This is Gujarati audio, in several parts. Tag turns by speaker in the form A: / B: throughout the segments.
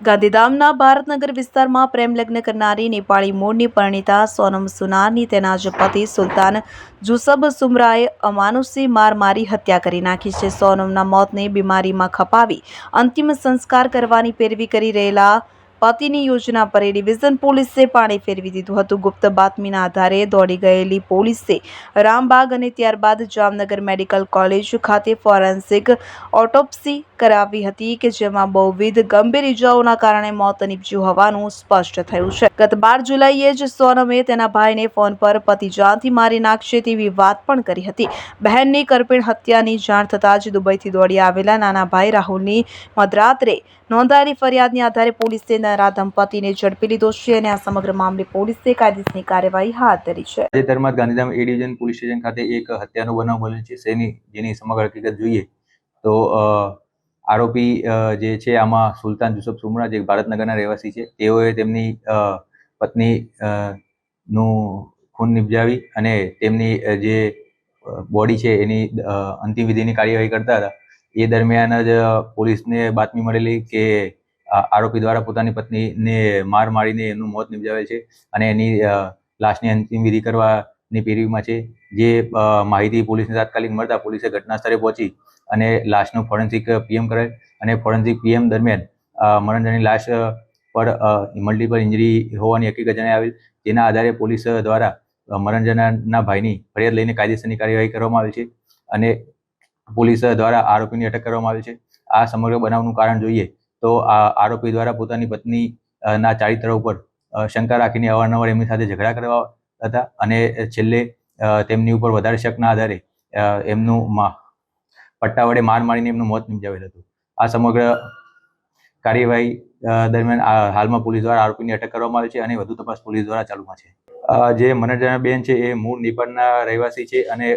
A: ગાંધીધામના ભારતનગર વિસ્તારમાં પ્રેમ લગ્ન કરનારી નેપાળી મૂળની પરિણીતા સોનમ સુનારની તેના જ પતિ સુલતાન જુસબ સુમરાએ અમાનુષી માર મારી હત્યા કરી નાખી છે। સોનમના મોતને બીમારીમાં ખપાવી અંતિમ સંસ્કાર કરવાની પેરવી કરી રહેલા પતિની યોજના પર ડિવિઝન પોલીસે પાણી ફેરવી દીધું હતું। ગુપ્ત બાતમીના આધારે દોડી ગયેલી પોલીસે રામબાગ અને ત્યારબાદ જામનગર મેડિકલ કોલેજ ખાતે ફોરેન્સિક ઓટોપ્સી કરાવી હતી કે જેમાં બહુવિધ ગંભીર ઇજાઓના કારણે મોત નીપજ્યું હોવાનું સ્પષ્ટ થયું છે। ગત 12 જુલાઈએ જ સોનમે તેના ભાઈને ફોન પર પતિ જાનથી મારી નાખશે તેવી વાત પણ કરી હતી। બહેનની કરપીણ હત્યાની જાણ થતાં જ દુબઈથી દોડી આવેલા નાના ભાઈ રાહુલની મધરાત્રે નોંધાયેલી ફરિયાદની આધારે પોલીસે નરાધમ પતિને ઝડપી લીધો છે અને આ સમગ્ર મામલે પોલીસે કાયદેસરની કાર્યવાહી હાથ ધરી છે।
B: તાજેતરમાં ગાંધીધામ એ ડિવિઝન પોલીસ સ્ટેશન ખાતે એક હત્યાનો બનાવ બન્યો છે। જેની સમગ્ર હકીકત જોઈએ તો આરોપી જે છે આમાં સુલતાન જુસબ સુમરા જે ભારતનગરના રહેવાસી છે, તેઓએ તેમની પત્ની નું ખૂન નિપજાવી અને તેમની જે બોડી છે એની અંતિમ વિધિની કાર્યવાહી કરતા હતા। એ દરમિયાન જ પોલીસને બાતમી મળેલી કે આરોપી દ્વારા પોતાની પત્નીને માર મારીને એનું મોત નિપજાવેલ છે અને એની લાશની અંતિમ વિધિ કરવાની પેરવીમાં છે। જે માહિતી પોલીસને તાત્કાલિક મળતા પોલીસે ઘટના સ્થળે પહોંચી અને લાશનું ફોરેન્સિક પીએમ કરેલ અને ફોરેન્સિક પીએમ દરમિયાન મરણજની લાશ પર મલ્ટિપલ ઇન્જરી હોવાની હકીકત જણાઈ આવેલ। જેના આધારે પોલીસ દ્વારા મરણજનાના ભાઈની ફરિયાદ લઈને કાયદેસરની કાર્યવાહી કરવામાં આવી છે અને પોલીસ દ્વારા આરોપીની અટક કરવામાં આવી છે। આ સમગ્ર બનાવનું કારણ જોઈએ તો આરોપી દ્વારા પોતાની પત્નીના ચારિત્ર ઉપર શંકા રાખીને અવારનવાર એમની સાથે ઝઘડા કરવા હતા અને છેલ્લે તેમની ઉપર વધારે શકના આધારે એમનું પટ્ટા વડે માર મારીને એમનું મોત નિપજાવેલ હતું। આ સમગ્ર કાર્યવાહી દરમિયાન હાલમાં પોલીસ દ્વારા આરોપીની અટક કરવામાં આવી છે અને વધુ તપાસ પોલીસ દ્વારા ચાલુમાં છે। જે મરણજના બેન છે એ મૂળ નેપાળના રહેવાસી છે અને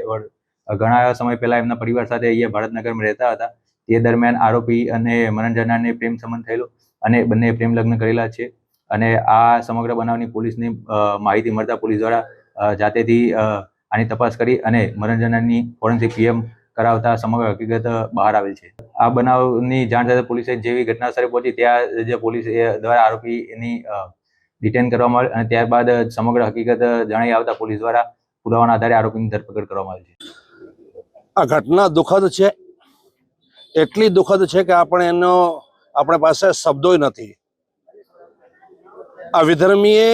B: ઘણા સમય પહેલા એમના પરિવાર સાથે અહીંયા ભારતનગરમાં રહેતા હતા। તે દરમિયાન આરોપી અને મરણજનાને પ્રેમ સંબંધ થયેલો અને બંને પ્રેમ લગ્ન કરેલા છે અને આ સમગ્ર બનાવની પોલીસની માહિતી મળતા પોલીસ દ્વારા જાતેથી આની તપાસ કરી અને મરણજનાની ફોરેન્સિક પીએમ કરાવતા સમગ્ર હકીકત બહાર આવેલ છે। આ બનાવની જાણ થતાં પોલીસે જેવી ઘટના સ્થળે પહોંચી ત્યાં જે પોલીસ દ્વારા આરોપીની ડિટેન કરવામાં આવી અને ત્યારબાદ સમગ્ર હકીકત જણાઈ આવતા પોલીસ દ્વારા પુરાવાના આધારે આરોપીની ધરપકડ કરવામાં આવી છે।
C: આ ઘટના દુઃખદ છે, એટલી દુઃખદ છે કે આપણે પાસે શબ્દો નથી। આ વિધર્મીએ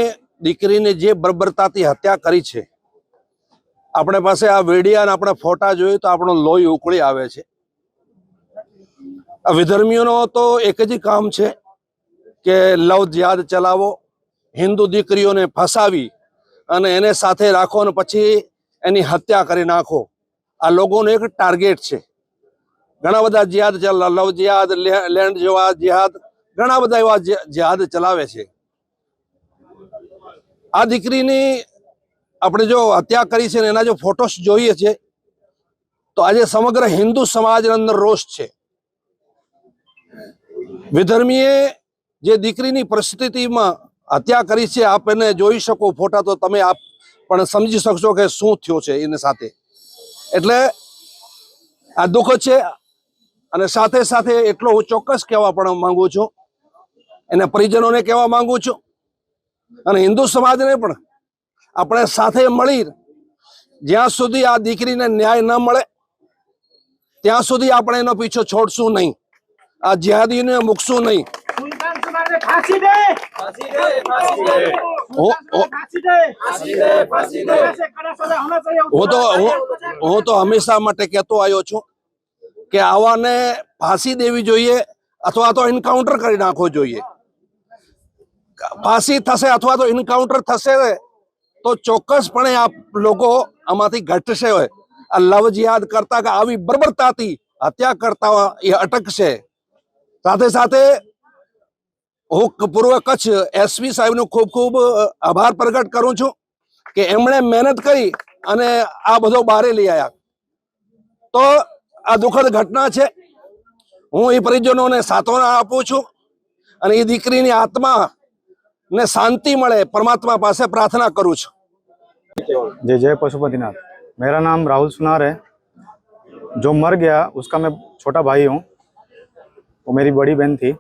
C: દીકરીને જે બર્બરતાથી હત્યા કરી છે, આપણે પાસે આ વિડિયા અને આપણે ફોટા જોઈએ તો આપણો લોહી ઉકળી આવે છે। આ વિધર્મીઓનો તો એક જ કામ છે કે લવ જિહાદ ચલાવો, હિન્દુ દીકરીઓને ફસાવી અને એને સાથે રાખો અને પછી એની હત્યા કરી નાખો। આ લોકોનો એક ટાર્ગેટ છે। ઘણા બધા જિહાદ લવ જિહાદ, લેન્ડ જેવા જિહાદ, ઘણા બધા એવા જિહાદ ચલાવે છે। આ દીકરીની આપણે જો હત્યા કરી છે ને એના જો ફોટોસ જોઈએ છે તો આજે સમગ્ર હિન્દુ સમાજની અંદર રોષ છે। વિધર્મીએ જે દીકરીની પરિસ્થિતિમાં હત્યા કરી છે, આપ એને જોઈ શકો ફોટા તો તમે આપ પણ સમજી શકશો કે શું થયો છે એની સાથે। એટલે આ દુઃખ છે અને સાથે સાથે એટલો હું ચોક્કસ કહેવા પણ માંગુ છું, એના પરિજનોને કહેવા માંગુ છું અને હિન્દુ સમાજને પણ આપણે સાથે મળી જ્યાં સુધી આ દીકરીને ન્યાય ન મળે ત્યાં સુધી આપણે એનો પીછો છોડશું નહીં, આ જિહાદીને મૂકશું નહીં। હું તો હંમેશા માટે કહેતો આવ્યો છું કે આવાને ફાંસી દેવી જોઈએ અથવા તો એન્કાઉન્ટર કરી નાખવો જોઈએ। ફાંસી થશે અથવા તો એન્કાઉન્ટર થશે તો ચોક્કસપણે આ લોકો આમાંથી ઘટશે। આ લવ જિહાદ કરતા કે આવી બર્બરતાથી હત્યા કરતા એ અટકશે। સાથે સાથે હું પૂર્વ કચ્છ એસપી સાહેબનો ખૂબ ખૂબ આભાર પ્રગટ કરું છું કે એમણે મહેનત કરી અને આ બધો બહાર લઈ આવ્યા। તો આ દુઃખદ ઘટના છે। હું એ પરિજનોને સાંત્વના આપું છું અને એ દીકરીની આત્માને શાંતિ મળે પરમાत्मा પાસે प्रार्थना करूँ છું।
D: जय जय पशुपतिनाथ। मेरा नाम राहुल सुनार है। जो मर गया उसका मैं छोटा भाई हूँ, वो मेरी बड़ी बहन थी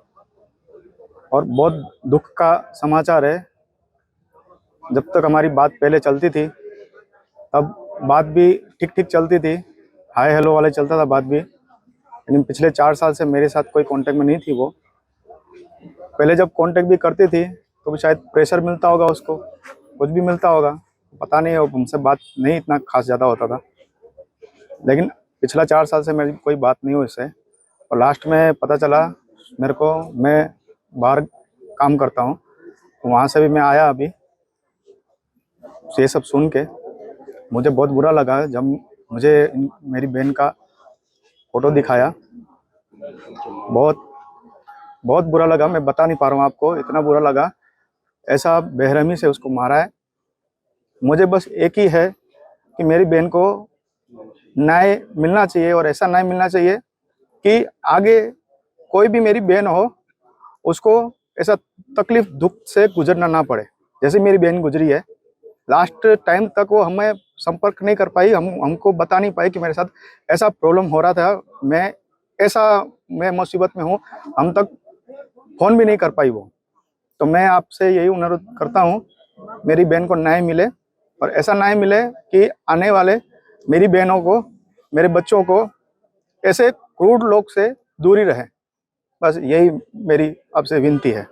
D: और बहुत दुख का समाचार है। जब तक हमारी बात पहले चलती थी तब बात भी ठीक ठीक चलती थी, हाय हेलो वाले चलता था बात भी, लेकिन पिछले 4 साल से मेरे साथ कोई कांटेक्ट में नहीं थी वो। पहले जब कांटेक्ट भी करती थी तो भी शायद प्रेशर मिलता होगा उसको, कुछ भी मिलता होगा, पता नहीं, वो हमसे बात नहीं इतना खास ज़्यादा होता था। लेकिन पिछला 4 साल से मेरी कोई बात नहीं हुई इससे, और लास्ट में पता चला मेरे को, मैं बाहर काम करता हूँ तो वहाँ से भी मैं आया अभी, ये सब सुन के मुझे बहुत बुरा लगा। जब मुझे मेरी बहन का फोटो दिखाया, बहुत बहुत बुरा लगा, मैं बता नहीं पा रहा हूँ आपको, इतना बुरा लगा। ऐसा बेरहमी से उसको मारा है। मुझे बस एक ही है कि मेरी बहन को न्याय मिलना चाहिए, और ऐसा न्याय मिलना चाहिए कि आगे कोई भी मेरी बहन हो उसको ऐसा तकलीफ दुख से गुजरना ना पड़े, जैसे मेरी बहन गुजरी है। लास्ट टाइम तक वो हमें संपर्क नहीं कर पाई, हमको बता नहीं पाई कि मेरे साथ ऐसा प्रॉब्लम हो रहा था, मैं मुसीबत में हूँ, हम तक फ़ोन भी नहीं कर पाई वो। तो मैं आपसे यही अनुरोध करता हूँ, मेरी बहन को न्याय मिले, और ऐसा न्याय मिले कि आने वाले मेरी बहनों को, मेरे बच्चों को ऐसे क्रूर लोग से दूरी रहे। बस यही मेरी आपसे विनती है।